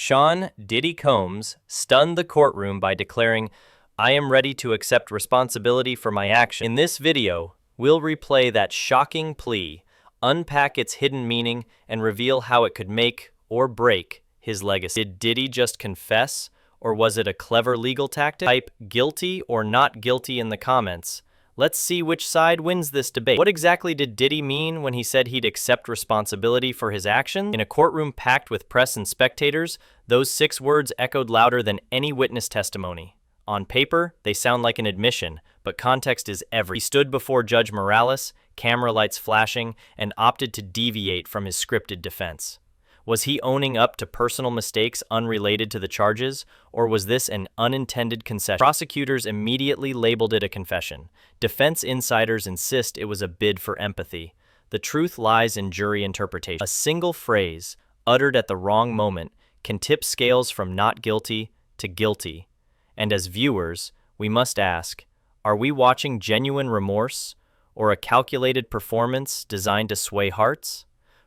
Sean Diddy Combs stunned the courtroom by declaring, "I am ready to accept responsibility for my actions." In this video, we'll replay that shocking plea, unpack its hidden meaning, and reveal how it could make or break his legacy. Did Diddy just confess, or was it a clever legal tactic? Type guilty or not guilty in the comments. Let's see which side wins this debate. What exactly did Diddy mean when he said he'd accept responsibility for his actions? In a courtroom packed with press and spectators, those 6 words echoed louder than any witness testimony. On paper, they sound like an admission, but context is everything. He stood before Judge Morales, camera lights flashing, and opted to deviate from his scripted defense. Was he owning up to personal mistakes unrelated to the charges, or was this an unintended concession? Prosecutors immediately labeled it a confession. Defense insiders insist it was a bid for empathy. The truth lies in jury interpretation. A single phrase, uttered at the wrong moment, can tip scales from not guilty to guilty. And as viewers, we must ask, are we watching genuine remorse, or a calculated performance designed to sway hearts?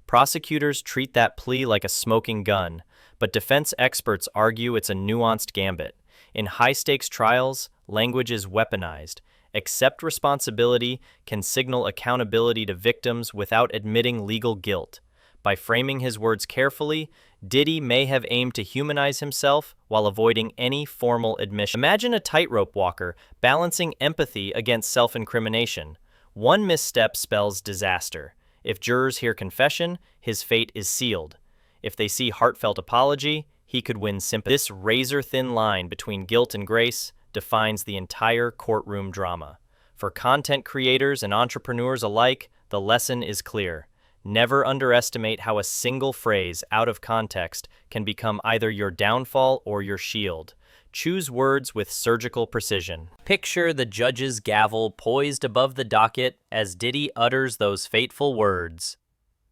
Prosecutors treat that plea like a smoking gun, but defense experts argue it's a nuanced gambit. In high-stakes trials, language is weaponized. Accept responsibility can signal accountability to victims without admitting legal guilt. By framing his words carefully, Diddy may have aimed to humanize himself while avoiding any formal admission. Imagine a tightrope walker balancing empathy against self-incrimination. One misstep spells disaster. If jurors hear confession, his fate is sealed. If they see heartfelt apology, he could win sympathy. This razor-thin line between guilt and grace defines the entire courtroom drama. For content creators and entrepreneurs alike, the lesson is clear. Never underestimate how a single phrase out of context can become either your downfall or your shield. Choose words with surgical precision. Picture the judge's gavel poised above the docket as Diddy utters those fateful words.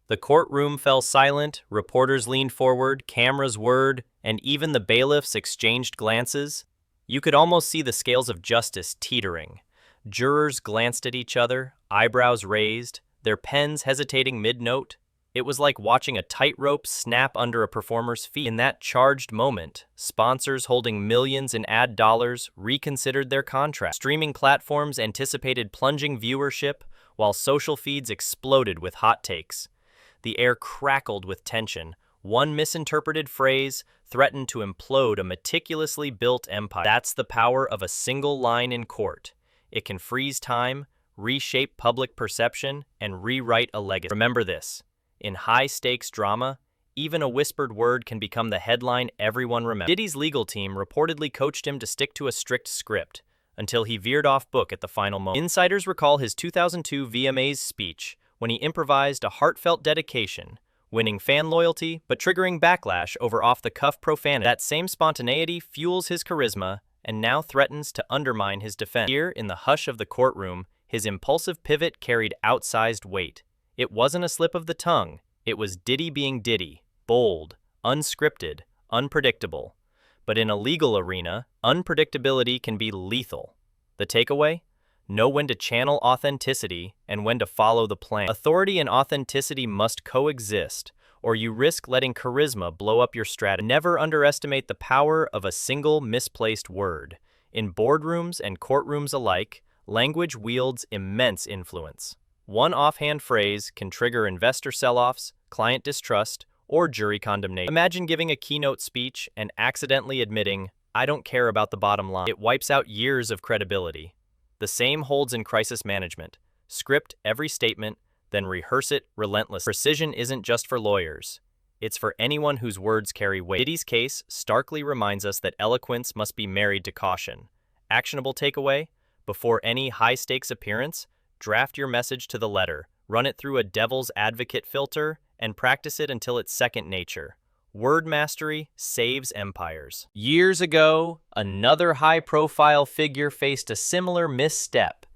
The courtroom fell silent, reporters leaned forward, cameras whirred, and even the bailiffs exchanged glances. You could almost see the scales of justice teetering. Jurors glanced at each other, eyebrows raised, their pens hesitating mid-note. It was like watching a tightrope snap under a performer's feet. In that charged moment, sponsors holding millions in ad dollars reconsidered their contract. Streaming platforms anticipated plunging viewership, while social feeds exploded with hot takes. The air crackled with tension. One misinterpreted phrase threatened to implode a meticulously built empire. That's the power of a single line in court. It can freeze time, reshape public perception, and rewrite a legacy. Remember this. In high-stakes drama, even a whispered word can become the headline everyone remembers. Diddy's legal team reportedly coached him to stick to a strict script until he veered off book at the final moment. Insiders recall his 2002 VMAs speech when he improvised a heartfelt dedication, winning fan loyalty but triggering backlash over off-the-cuff profanity. That same spontaneity fuels his charisma and now threatens to undermine his defense. Here, in the hush of the courtroom, his impulsive pivot carried outsized weight. It wasn't a slip of the tongue. It was Diddy being Diddy, bold, unscripted, unpredictable. But in a legal arena, unpredictability can be lethal. The takeaway? Know when to channel authenticity and when to follow the plan. Authority and authenticity must coexist, or you risk letting charisma blow up your strategy. Never underestimate the power of a single misplaced word. In boardrooms and courtrooms alike, language wields immense influence. One offhand phrase can trigger investor sell-offs, client distrust, or jury condemnation. Imagine giving a keynote speech and accidentally admitting, "I don't care about the bottom line." It wipes out years of credibility. The same holds in crisis management. Script every statement, then rehearse it relentlessly. Precision isn't just for lawyers. It's for anyone whose words carry weight. Diddy's case starkly reminds us that eloquence must be married to caution. Actionable takeaway? Before any high-stakes appearance, draft your message to the letter, run it through a devil's advocate filter, and practice it until it's second nature. Word mastery saves empires. Years ago, another high-profile figure faced a similar misstep.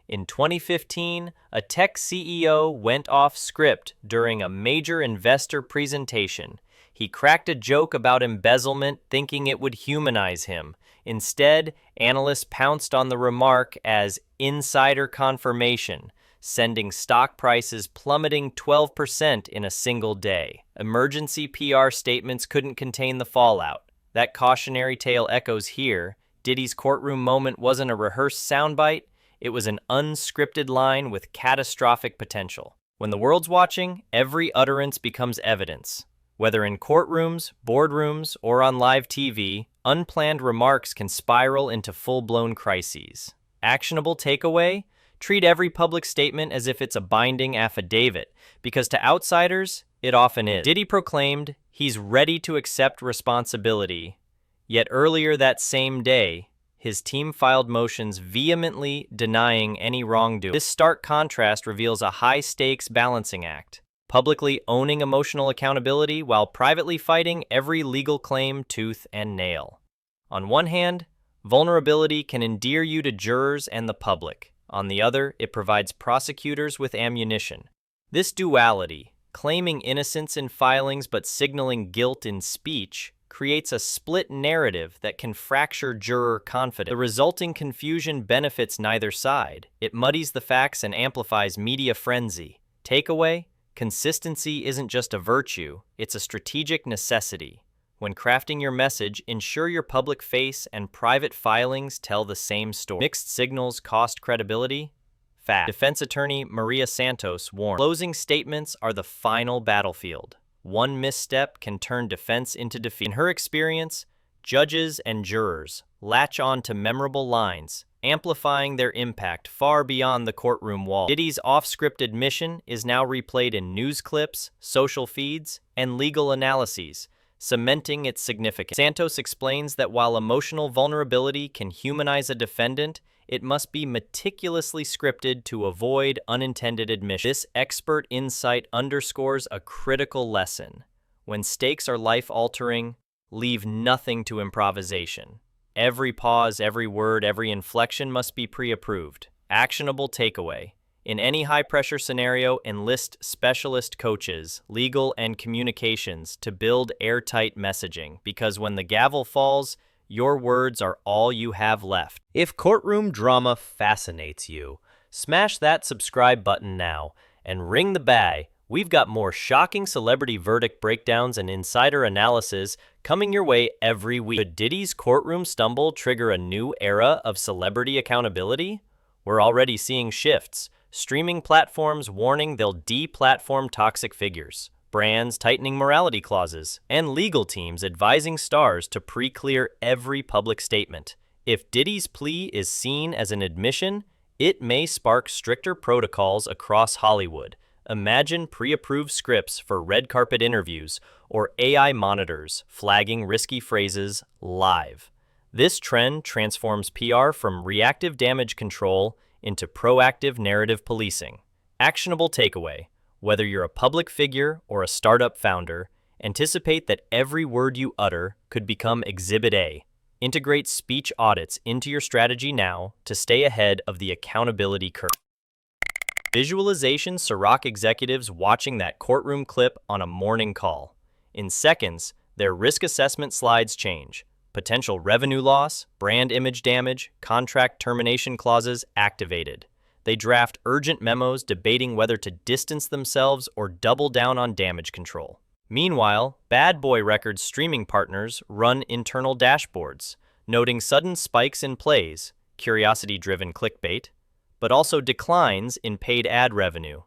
In 2015, a tech CEO went off script during a major investor presentation. He cracked a joke about embezzlement, thinking it would humanize him. Instead, analysts pounced on the remark as insider confirmation, sending stock prices plummeting 12% in a single day. Emergency PR statements couldn't contain the fallout. That cautionary tale echoes here. Diddy's courtroom moment wasn't a rehearsed soundbite, it was an unscripted line with catastrophic potential. When the world's watching, every utterance becomes evidence. Whether in courtrooms, boardrooms, or on live TV, unplanned remarks can spiral into full-blown crises. Actionable takeaway? Treat every public statement as if it's a binding affidavit, because to outsiders, it often is. Diddy proclaimed he's ready to accept responsibility, yet earlier that same day, his team filed motions vehemently denying any wrongdoing. This stark contrast reveals a high-stakes balancing act, publicly owning emotional accountability while privately fighting every legal claim tooth and nail. On one hand, vulnerability can endear you to jurors and the public. On the other, it provides prosecutors with ammunition. This duality, claiming innocence in filings but signaling guilt in speech, creates a split narrative that can fracture juror confidence. The resulting confusion benefits neither side. It muddies the facts and amplifies media frenzy. Takeaway? Consistency isn't just a virtue, it's a strategic necessity. When crafting your message, ensure your public face and private filings tell the same story. Mixed signals cost credibility? Fact. Defense attorney Maria Santos warned, closing statements are the final battlefield. One misstep can turn defense into defeat. In her experience, judges and jurors latch on to memorable lines, amplifying their impact far beyond the courtroom wall. Diddy's off-script admission is now replayed in news clips, social feeds, and legal analyses, cementing its significance. Santos explains that while emotional vulnerability can humanize a defendant, it must be meticulously scripted to avoid unintended admission. This expert insight underscores a critical lesson. When stakes are life-altering, leave nothing to improvisation. Every pause, every word, every inflection must be pre-approved. Actionable takeaway. In any high-pressure scenario, enlist specialist coaches, legal and communications, to build airtight messaging, because when the gavel falls, your words are all you have left. If courtroom drama fascinates you, smash that subscribe button now and ring the bell. We've got more shocking celebrity verdict breakdowns and insider analysis coming your way every week. Could Diddy's courtroom stumble trigger a new era of celebrity accountability? We're already seeing shifts. Streaming platforms warning they'll de-platform toxic figures, brands tightening morality clauses, and legal teams advising stars to pre-clear every public statement. If Diddy's plea is seen as an admission, it may spark stricter protocols across Hollywood. Imagine pre-approved scripts for red carpet interviews or AI monitors flagging risky phrases live. This trend transforms PR from reactive damage control into proactive narrative policing. Actionable takeaway. Whether you're a public figure or a startup founder, anticipate that every word you utter could become Exhibit A. Integrate speech audits into your strategy now to stay ahead of the accountability curve. Visualization Ciroc executives watching that courtroom clip on a morning call. In seconds, their risk assessment slides change. Potential revenue loss, brand image damage, contract termination clauses activated. They draft urgent memos debating whether to distance themselves or double down on damage control. Meanwhile, Bad Boy Records streaming partners run internal dashboards, noting sudden spikes in plays, curiosity-driven clickbait, but also declines in paid ad revenue.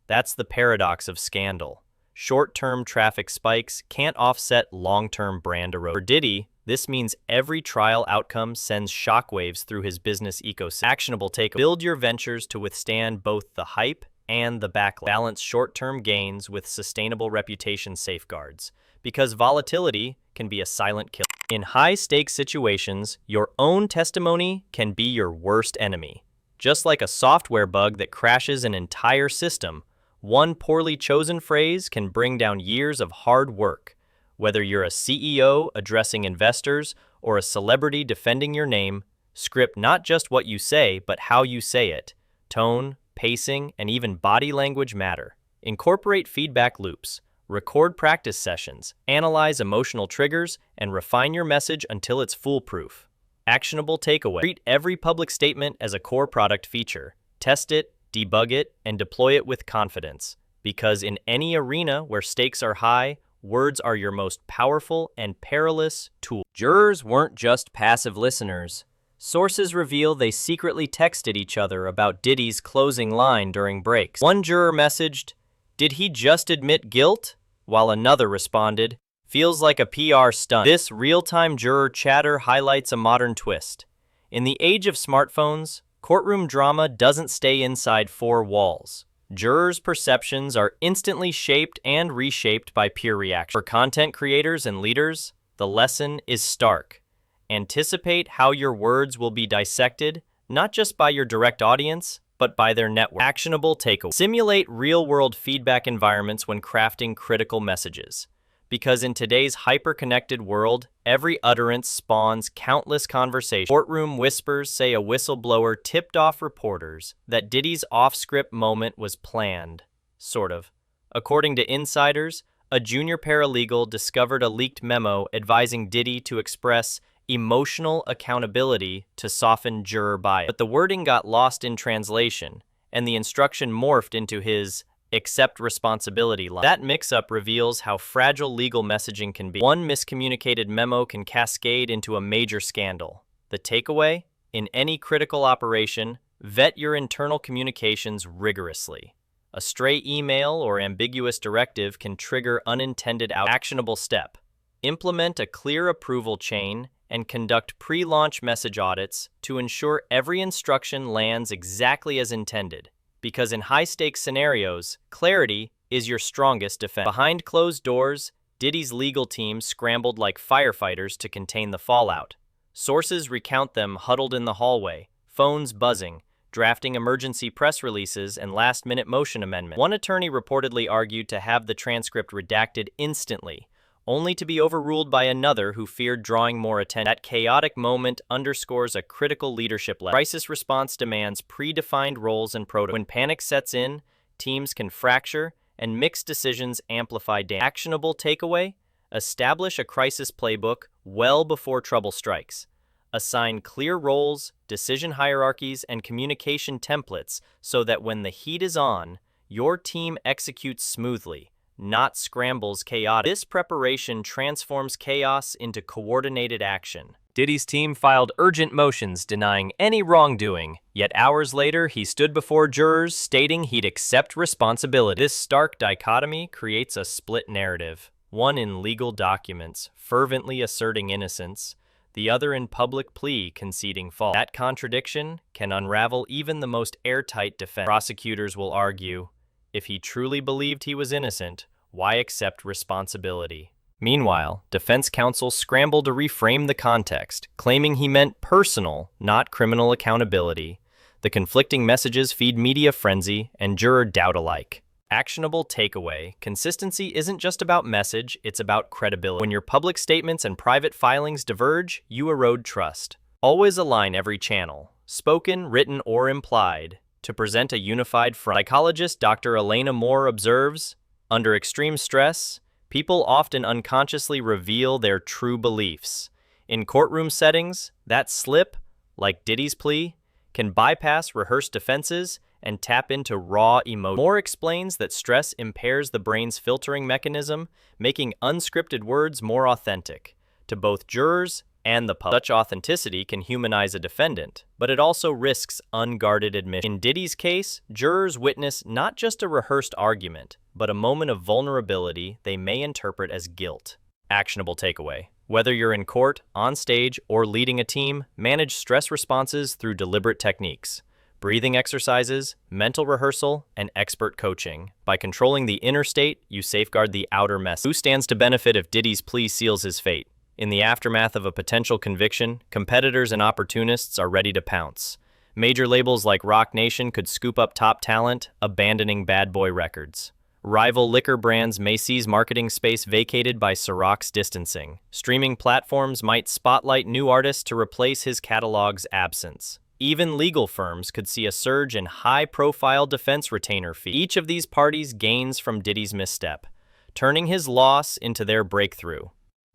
That's the paradox of scandal. Short-term traffic spikes can't offset long-term brand erosion. For Diddy, this means every trial outcome sends shockwaves through his business ecosystem. Actionable takeaway. Build your ventures to withstand both the hype and the backlash. Balance short-term gains with sustainable reputation safeguards, because volatility can be a silent killer. In high-stakes situations, your own testimony can be your worst enemy. Just like a software bug that crashes an entire system, one poorly chosen phrase can bring down years of hard work. Whether you're a CEO addressing investors or a celebrity defending your name, script not just what you say, but how you say it. Tone, pacing, and even body language matter. Incorporate feedback loops, record practice sessions, analyze emotional triggers, and refine your message until it's foolproof. Actionable takeaway. Treat every public statement as a core product feature. Test it, debug it, and deploy it with confidence. Because in any arena where stakes are high, words are your most powerful and perilous tool. Jurors weren't just passive listeners. Sources reveal they secretly texted each other about Diddy's closing line during breaks. One juror messaged, "Did he just admit guilt?" while another responded, "Feels like a PR stunt." This real-time juror chatter highlights a modern twist. In the age of smartphones, courtroom drama doesn't stay inside four walls. Jurors' perceptions are instantly shaped and reshaped by peer reaction. For content creators and leaders, the lesson is stark. Anticipate how your words will be dissected, not just by your direct audience, but by their network. Actionable takeaway. Simulate real-world feedback environments when crafting critical messages. Because in today's hyper-connected world, every utterance spawns countless conversations. Courtroom whispers say a whistleblower tipped off reporters that Diddy's off-script moment was planned. Sort of. According to insiders, a junior paralegal discovered a leaked memo advising Diddy to express emotional accountability to soften juror bias. But the wording got lost in translation, and the instruction morphed into his accept responsibility line. That mix-up reveals how fragile legal messaging can be. One miscommunicated memo can cascade into a major scandal. The takeaway? In any critical operation, vet your internal communications rigorously. A stray email or ambiguous directive can trigger unintended actionable step. Implement a clear approval chain and conduct pre-launch message audits to ensure every instruction lands exactly as intended. Because in high-stakes scenarios, clarity is your strongest defense. Behind closed doors, Diddy's legal team scrambled like firefighters to contain the fallout. Sources recount them huddled in the hallway, phones buzzing, drafting emergency press releases and last-minute motion amendments. One attorney reportedly argued to have the transcript redacted instantly, only to be overruled by another who feared drawing more attention. That chaotic moment underscores a critical leadership lesson. Crisis response demands predefined roles and protocols. When panic sets in, teams can fracture, and mixed decisions amplify damage. Actionable takeaway? Establish a crisis playbook well before trouble strikes. Assign clear roles, decision hierarchies, and communication templates so that when the heat is on, your team executes smoothly, not scrambles chaotic. This preparation transforms chaos into coordinated action. Diddy's team filed urgent motions denying any wrongdoing, yet hours later he stood before jurors stating he'd accept responsibility. This stark dichotomy creates a split narrative, one in legal documents fervently asserting innocence, the other in public plea conceding fault. That contradiction can unravel even the most airtight defense. Prosecutors will argue, if he truly believed he was innocent, why accept responsibility? Meanwhile, defense counsel scrambled to reframe the context, claiming he meant personal, not criminal accountability. The conflicting messages feed media frenzy and juror doubt alike. Actionable takeaway: consistency isn't just about message, it's about credibility. When your public statements and private filings diverge, you erode trust. Always align every channel, spoken, written, or implied, to present a unified front. Psychologist Dr. Elena Moore observes, under extreme stress, people often unconsciously reveal their true beliefs. In courtroom settings, that slip, like Diddy's plea, can bypass rehearsed defenses and tap into raw emotion. Moore explains that stress impairs the brain's filtering mechanism, making unscripted words more authentic to both jurors and the public. Such authenticity can humanize a defendant, but it also risks unguarded admission. In Diddy's case, jurors witness not just a rehearsed argument, but a moment of vulnerability they may interpret as guilt. Actionable takeaway: whether you're in court, on stage, or leading a team, manage stress responses through deliberate techniques, breathing exercises, mental rehearsal, and expert coaching. By controlling the inner state, you safeguard the outer mess. Who stands to benefit if Diddy's plea seals his fate? In the aftermath of a potential conviction, competitors and opportunists are ready to pounce. Major labels like Roc Nation could scoop up top talent, abandoning bad boy records. Rival liquor brands may seize marketing space vacated by Ciroc's distancing. Streaming platforms might spotlight new artists to replace his catalog's absence. Even legal firms could see a surge in high-profile defense retainer fees. Each of these parties gains from Diddy's misstep, turning his loss into their breakthrough.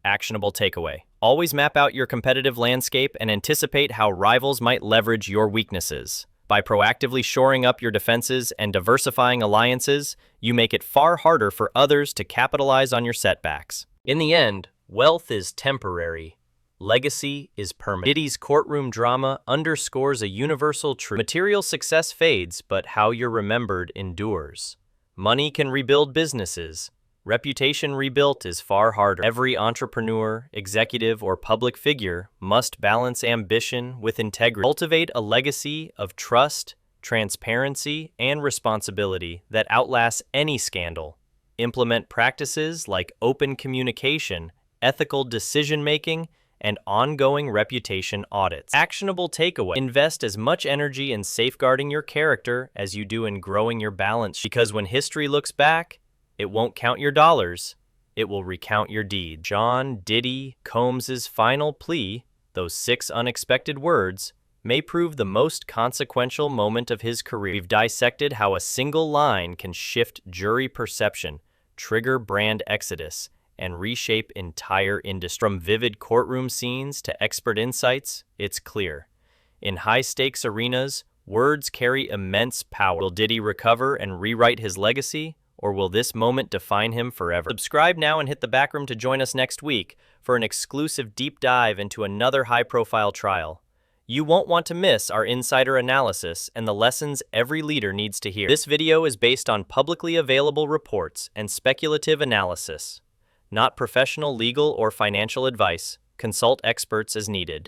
Actionable takeaway: always map out your competitive landscape and anticipate how rivals might leverage your weaknesses. By proactively shoring up your defenses and diversifying alliances, you make it far harder for others to capitalize on your setbacks. In the end, wealth is temporary. Legacy is permanent. Diddy's courtroom drama underscores a universal truth. Material success fades, but how you're remembered endures. Money can rebuild businesses. Reputation rebuilt is far harder. Every entrepreneur, executive, or public figure must balance ambition with integrity. Cultivate a legacy of trust, transparency, and responsibility that outlasts any scandal. Implement practices like open communication, ethical decision-making, and ongoing reputation audits. Actionable takeaway: invest as much energy in safeguarding your character as you do in growing your balance sheet. Because when history looks back, it won't count your dollars, it will recount your deeds. John Diddy Combs' final plea, those 6 unexpected words, may prove the most consequential moment of his career. We've dissected how a single line can shift jury perception, trigger brand exodus, and reshape entire industries. From vivid courtroom scenes to expert insights, it's clear. In high-stakes arenas, words carry immense power. Will Diddy recover and rewrite his legacy? Or will this moment define him forever? Subscribe now and hit the back room to join us next week for an exclusive deep dive into another high-profile trial. You won't want to miss our insider analysis and the lessons every leader needs to hear. This video is based on publicly available reports and speculative analysis, not professional legal or financial advice. Consult experts as needed.